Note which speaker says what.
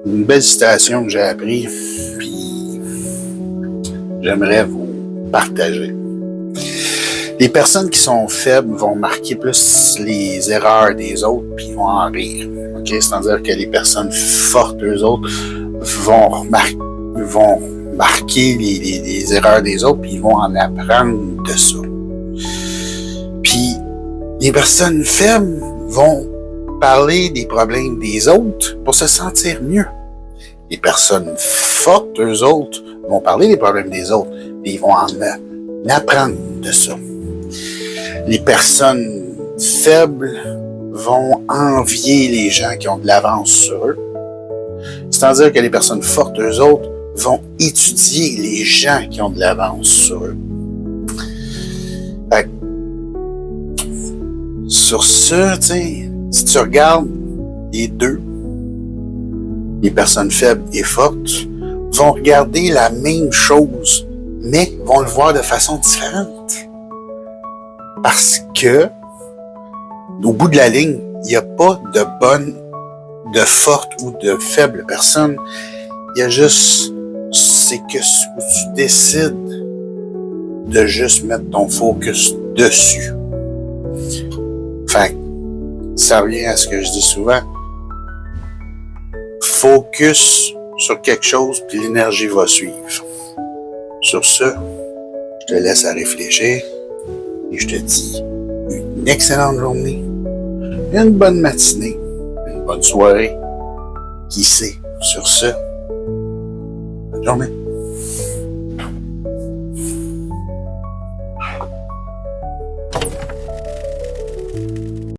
Speaker 1: Une belle citation que j'ai appris, puis j'aimerais vous partager. Les personnes qui sont faibles vont marquer plus les erreurs des autres, puis ils vont en rire. Okay? C'est-à-dire que les personnes fortes, eux autres, vont marquer les erreurs des autres, puis ils vont en apprendre de ça. Puis les personnes faibles vont parler des problèmes des autres pour se sentir mieux. Les personnes fortes, eux autres, vont parler des problèmes des autres, et ils vont en apprendre de ça. Les personnes faibles vont envier les gens qui ont de l'avance sur eux. C'est-à-dire que les personnes fortes, eux autres, vont étudier les gens qui ont de l'avance sur eux. Fait, sur ce, si tu regardes les deux, les personnes faibles et fortes vont regarder la même chose, mais vont le voir de façon différente. Parce que, au bout de la ligne, il n'y a pas de bonne, de forte ou de faible personne. Il y a juste, c'est que tu décides de juste mettre ton focus dessus. Fait, ça revient à ce que je dis souvent. Focus sur quelque chose, puis l'énergie va suivre. Sur ce, je te laisse à réfléchir et je te dis une excellente journée, une bonne matinée, une bonne soirée. Qui sait? Sur ce, bonne journée.